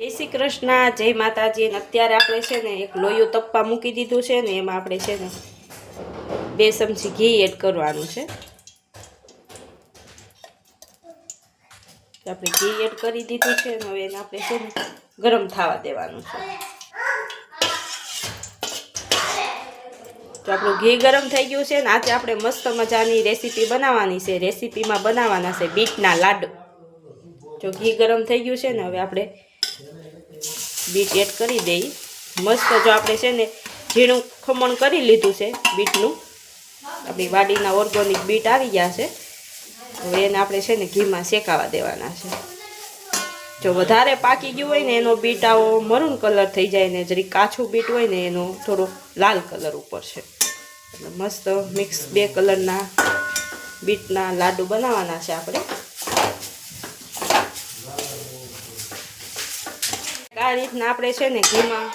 જય શ્રી કૃષ્ણ, જય માતાજી. અત્યારે આપણે છે ને એક લોયું તપ્પા મૂકી દીધું છે ને એમાં આપણે છે ને 2 ચમચી ઘી એડ કરવાનું છે. આપણે ઘી એડ કરી દીધું છે ને હવે એને આપણે છે ને ગરમ થવા દેવાનું છે. તો આપણું ઘી ગરમ થઈ ગયું છે ને આજે આપણે મસ્ત મજાની રેસીપી બનાવવાની છે. રેસીપીમાં બનાવવાના છે બીટના લાડુ. જો ઘી ગરમ થઈ ગયું છે ને હવે આપણે બીટ એડ કરી દઈ. મસ્ત જો આપણે છે ને ઝીણું ખમણ કરી લીધું છે બીટનું. આપણી વાડીના ઓર્ગેનિક બીટ આવી ગયા છે. હવે એને આપણે છે ને ઘીમાં શેકાવા દેવાના છે. જો વધારે પાકી ગયું હોય ને એનો બીટ આવો મરૂન કલર થઈ જાય ને જરી કાચું બીટ હોય ને એનો થોડો લાલ કલર ઉપર છે. એટલે મસ્ત મિક્સ 2 કલરના બીટના લાડુ બનાવવાના છે આપણે. આ રીતના આપણે છે ને ઘીમાં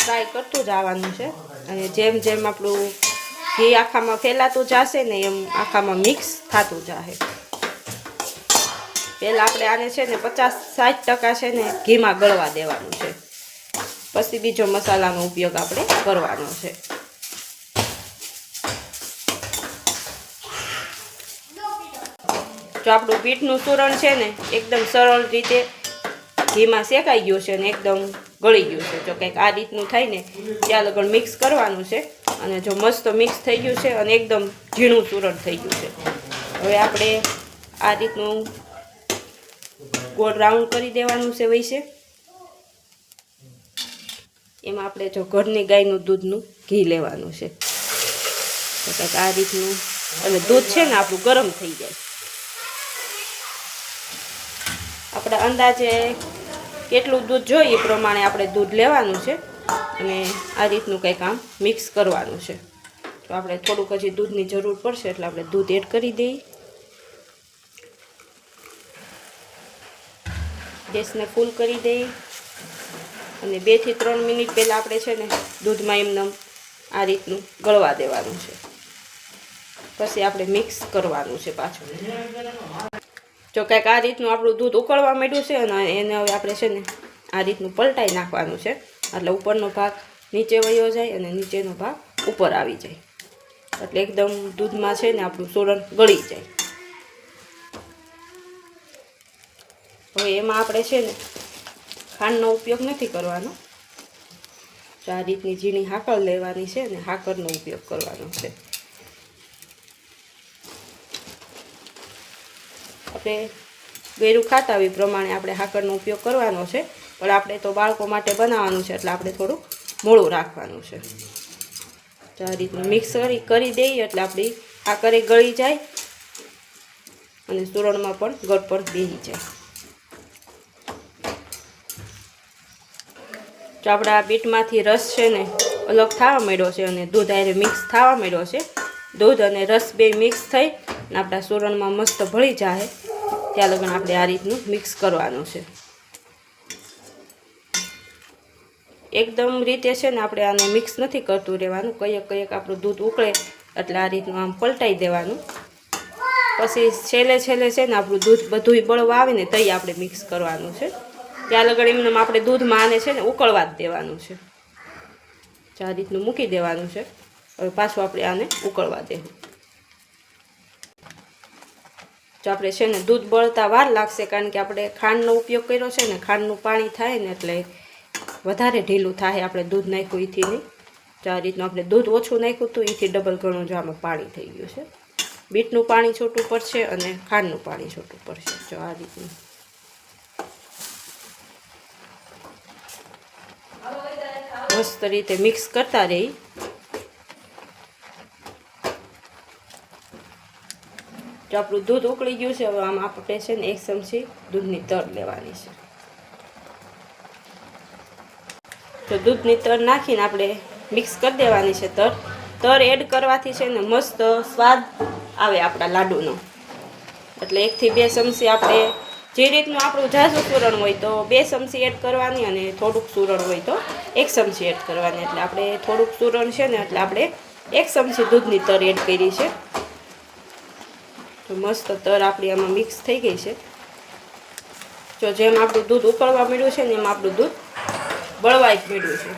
ફ્રાય કરતું જવાનું છે અને જેમ જેમ આપણું ઘી આખામાં ફેલાતું જશે ને એમ આખામાં મિક્સ થતું જશે. પહેલાં આપણે આને છે ને 50-60% છે ને ઘીમાં ગળવા દેવાનું છે. પછી બીજો મસાલાનો ઉપયોગ આપણે કરવાનો છે. જો આપણું બીટનું ચૂરણ છે ને એકદમ સરળ રીતે ઘીમાં શેકાઈ ગયું છે અને એકદમ ગળી ગયું છે. જો કંઈક આ રીતનું થાય ને ત્યાં લગણ મિક્સ કરવાનું છે. અને જો મસ્ત મિક્સ થઈ ગયું છે અને એકદમ ઝીણું ચૂરણ થઈ ગયું છે. હવે આપણે આ રીતનું ગોળ રાઉન્ડ કરી દેવાનું છે. વૈસે એમાં આપણે જો ઘરની ગાયનું દૂધનું ઘી લેવાનું છે. તો કંઈક આ રીતનું અને દૂધ છે ને આપણું ગરમ થઈ જાય. આપણે અંદાજે કેટલું દૂધ જોઈએ એ પ્રમાણે આપણે દૂધ લેવાનું છે અને આ રીતનું કંઈક આમ મિક્સ કરવાનું છે. તો આપણે થોડુંક હજી દૂધની જરૂર પડશે એટલે આપણે દૂધ એડ કરી દઈએ. ગેસને ફૂલ કરી દઈએ અને 2 થી 3 મિનિટ પહેલાં આપણે છે ને દૂધમાં એમને આ રીતનું ગળવા દેવાનું છે. પછી આપણે મિક્સ કરવાનું છે પાછું. જો કંઈક આ રીતનું આપણું દૂધ ઉકળવા માંડ્યું છે અને એને હવે આપણે છે ને આ રીતનું પલટાઈ નાખવાનું છે. એટલે ઉપરનો ભાગ નીચે વયો જાય અને નીચેનો ભાગ ઉપર આવી જાય. એટલે એકદમ દૂધમાં છે ને આપણું ચૂરણ ગળી જાય. હવે એમાં આપણે છે ને ખાંડનો ઉપયોગ નથી કરવાનો. તો આ રીતની ઝીણી હાકર લેવાની છે અને હાકરનો ઉપયોગ કરવાનો છે. આપણે ગળ્યું ખાતા હોય પ્રમાણે આપણે હાકરનો ઉપયોગ કરવાનો છે. પણ આપણે તો બાળકો માટે બનાવવાનું છે એટલે આપણે થોડું મોળું રાખવાનું છે. તો આ રીતનું મિક્સ કરી દઈએ એટલે આપણી હાકરે ગળી જાય અને ચૂરણમાં પણ ગળ પર બેસી જાય. તો આપણા આ બીટમાંથી રસ છે ને અલગ થવા માંડ્યો છે અને દૂધ આરે મિક્સ થવા માંડ્યો છે. દૂધ અને રસ બે મિક્સ થઈ અને આપણા ચૂરણમાં મસ્ત ભળી જાય ત્યાં લગન આપણે આ રીતનું મિક્સ કરવાનું છે. એકદમ રીતે છે ને આપણે આને મિક્સ નથી કરતું રહેવાનું. કંઈક આપણું દૂધ ઉકળે એટલે આ રીતનું આમ પલટાઈ દેવાનું. પછી છેલ્લે છે ને આપણું દૂધ બધું બળવા આવે ને તઈ આપણે મિક્સ કરવાનું છે. ત્યાં લગન એમને આપણે દૂધમાં આને છે ને ઉકળવા જ દેવાનું છે. આ રીતનું મૂકી દેવાનું છે. હવે પાછું આપણે આને ઉકળવા દેવું. જો આપણે છે ને દૂધ બળતા વાર લાગશે કારણ કે આપણે ખાંડનો ઉપયોગ કર્યો છે ને ખાંડનું પાણી થાય ને એટલે વધારે ઢીલું થાય. આપણે દૂધ નાખ્યું એથી નહીં. તો આ રીતનું આપણે દૂધ ઓછું નાખ્યું હતું એથી ડબલ ગણું જો આમાં પાણી થઈ ગયું છે. બીટનું પાણી છૂટું પડશે અને ખાંડનું પાણી છૂટું પડશે. જો આ રીતનું મસ્ત રીતે મિક્સ કરતા રહી. જો આપણું દૂધ ઉકળી ગયું છે હવે આમાં આપણે છે ને 1 ચમચી દૂધની તર લેવાની છે. તો દૂધની તર નાખીને આપણે મિક્સ કરી દેવાની છે. તર એડ કરવાથી છે ને મસ્ત સ્વાદ આવે આપણા લાડુનો. એટલે 1 થી 2 ચમચી આપણે જે રીતનું આપણું ઝાઝું ચૂરણ હોય તો 2 ચમચી એડ કરવાની અને થોડુંક ચૂરણ હોય તો 1 ચમચી એડ કરવાની. એટલે આપણે થોડુંક ચૂરણ છે ને એટલે આપણે 1 ચમચી દૂધની તર એડ કરી છે. તો મસ્ત તર આપણી આમાં મિક્સ થઈ ગઈ છે. જો જેમ આપણું દૂધ ઉકળવા મળ્યું છે ને એમ આપણું દૂધ બળવાઈ મળ્યું છે.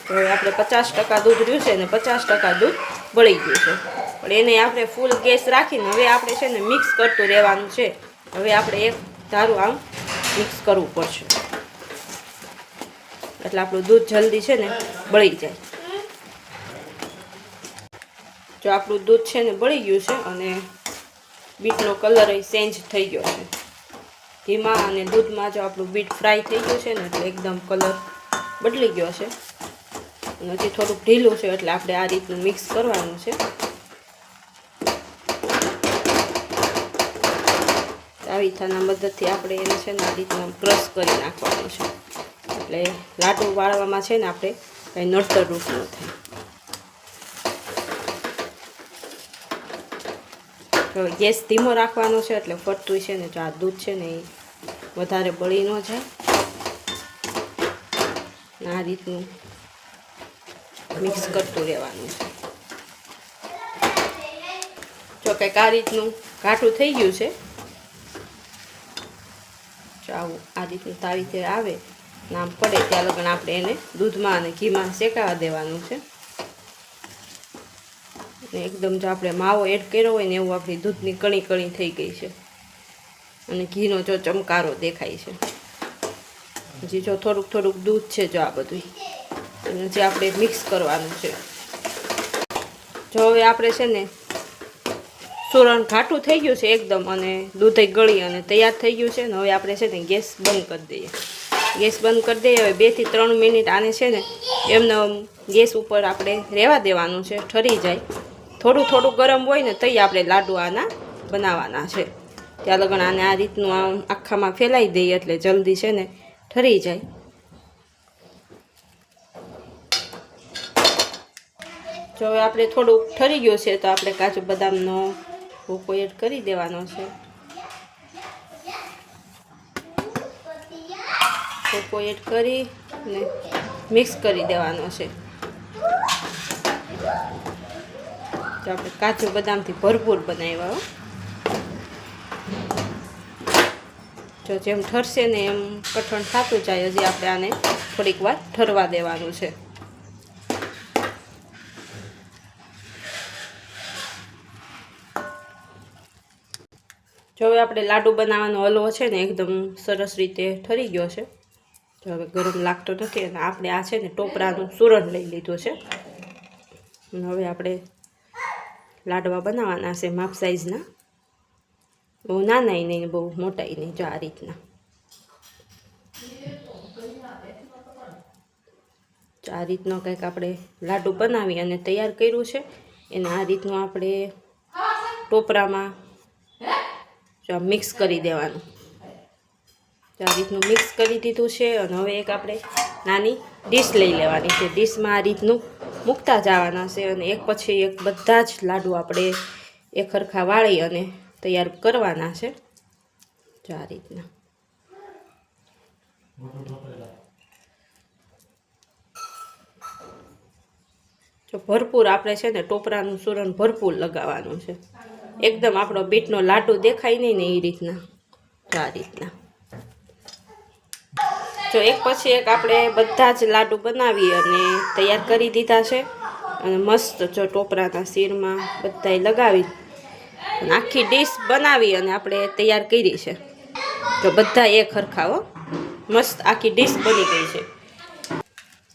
તો હવે આપણે 50% દૂધ રહ્યું છે ને 50% દૂધ બળી ગયું છે. પણ એને આપણે ફૂલ ગેસ રાખીને હવે આપણે છે ને મિક્સ કરતું રહેવાનું છે. હવે આપણે એક ધારું આમ મિક્સ કરવું પડશે એટલે આપણું દૂધ જલ્દી છે ને બળી જાય. જો આપણું દૂધ છે ને બળી ગયું છે અને બીટનો કલર ચેન્જ થઈ ગયો છે. ઘીમાં અને દૂધમાં જો આપણું બીટ ફ્રાય થઈ ગયું છે ને એટલે એકદમ કલર બદલી ગયો છે. અને હજી થોડુંક ઢીલું છે એટલે આપણે આ રીતનું મિક્સ કરવાનું છે. તાવીથાના મદદથી આપણે એને છે ને આ રીતના ક્રશ કરી નાખવાનું છે એટલે લાડુ વાળવામાં છે ને આપણે કંઈ નડતરરૂપ ન થાય. હવે ગેસ ધીમો રાખવાનો છે એટલે ફરતું છે ને જો આ દૂધ છે ને એ વધારે બળી ન જાય. આ રીતનું મિક્સ કરતું રહેવાનું છે. જો કંઈક આ રીતનું ઘાટું થઈ ગયું છે. જો આવું આ રીતનું તાવીથી આવે નામ પડે ત્યાં લગન આપણે એને દૂધમાં અને ઘીમાં શેકાવા દેવાનું છે. એકદમ જો આપણે માવો એડ કર્યો હોય ને એવું આપણી દૂધની કણી કણી થઈ ગઈ છે અને ઘીનો જો ચમકારો દેખાય છે. હજી જો થોડુંક થોડુંક દૂધ છે જો આ બધું અને જે આપણે મિક્સ કરવાનું છે. જો હવે આપણે છે ને સુરણ ઘાટું થઈ ગયું છે એકદમ અને દૂધ ગળી અને તૈયાર થઈ ગયું છે ને હવે આપણે છે ને ગેસ બંધ કરી દઈએ. ગેસ બંધ કરી દઈએ. હવે 2 થી 3 મિનિટ આને છે ને એમને ગેસ ઉપર આપણે રહેવા દેવાનું છે ઠરી જાય. થોડું થોડું ગરમ હોય ને તઈ આપણે લાડુ આના બનાવવાના છે. ત્યાં લગન આને આ રીતનું આમ આખામાં ફેલાઈ દઈએ એટલે જલ્દી છે ને ઠરી જાય. જો હવે આપણે થોડુંક ઠરી ગયું છે તો આપણે કાજુ બદામનો ભૂકો એડ કરી દેવાનો છે. ભૂકો એડ કરી અને મિક્સ કરી દેવાનો છે. તો આપણે કાજુ બદામથી ભરપૂર બનાવ્યા. જો જેમ ઠરશે ને એમ કઠણ થતું જાય. હજી આપણે આને થોડીક વાર ઠરવા દેવાનું છે. જો હવે આપણે લાડુ બનાવવાનો હલવો છે ને એકદમ સરસ રીતે ઠરી ગયો છે. જો હવે ગરમ લાગતો નથી અને આપણે આ છે ને ટોપરાનું સુરણ લઈ લીધું છે. હવે આપણે લાડવા બનાવવાના છે માપ સાઈઝના. બહુ નાના નહીં બહુ મોટા નહીં. જો આ રીતના આ રીતનો કંઈક આપણે લાડુ બનાવી અને તૈયાર કર્યું છે. એને આ રીતનું આપણે ટોપરામાં જો મિક્સ કરી દેવાનું. આ રીતનું મિક્સ કરી દીધું છે અને હવે એક આપણે નાની ડીશ લઈ લેવાની છે. ડીશમાં આ રીતનું મૂકતા જવાના છે અને એક પછી એક બધા જ લાડુ આપણે એક સરખા વાળી અને તૈયાર કરવાના છે. જો આ રીતના જો ભરપૂર આપણે છે ને ટોપરાનું સુરણ ભરપૂર લગાવવાનું છે. એકદમ આપણો બીટનો લાડુ દેખાય નહીં ને એ રીતના. જો આ રીતના જો એક પછી એક આપણે બધા જ લાડુ બનાવી અને તૈયાર કરી દીધા છે. અને મસ્ત જો ટોપરાના શીરમાં બધાય લગાવી અને આખી ડીશ બનાવી અને આપણે તૈયાર કરી છે. જો બધા એક સરખા મસ્ત આખી ડીશ બની ગઈ છે.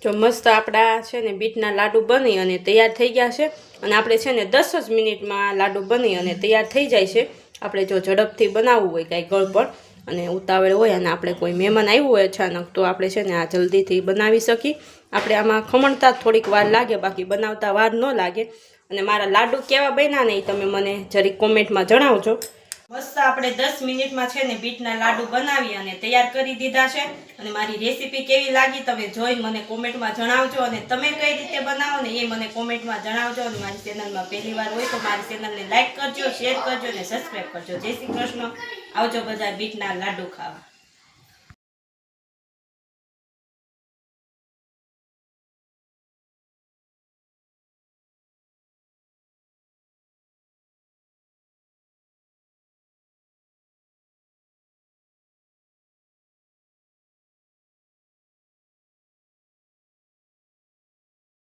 જો મસ્ત આપણા છે ને બીટના લાડુ બની અને તૈયાર થઈ ગયા છે. અને આપણે છે ને 10 જ મિનિટમાં લાડુ બની અને તૈયાર થઈ જાય છે. આપણે જો ઝડપથી બનાવવું હોય કાંઈ ગળપણ અને ઉતાવળ હોય અને આપણે કોઈ મહેમાન આવ્યું હોય અચાનક તો આપણે છે ને આ જલ્દીથી બનાવી શકીએ. આપણે આમાં ખમણતા થોડીક વાર લાગે બાકી બનાવતા વાર ન લાગે. અને મારા લાડુ કેવા બન્યા ને એ તમે મને જરીક કોમેન્ટમાં જણાવજો. મસ્ત આપણે 10 મિનિટમાં છે ને બીટના લાડુ બનાવી અને તૈયાર કરી દીધા છે. અને મારી રેસીપી કેવી લાગી તમે જોઈ મને કોમેન્ટમાં જણાવજો. અને તમે કઈ રીતે બનાવો ને એ મને કોમેન્ટમાં જણાવજો. અને મારી ચેનલમાં પહેલી વાર હોય તો મારી ચેનલને લાઈક કરજો, શેર કરજો અને સબસ્ક્રાઈબ કરજો. જય શ્રી કૃષ્ણ. આવજો બધા બીટના લાડુ ખાવા.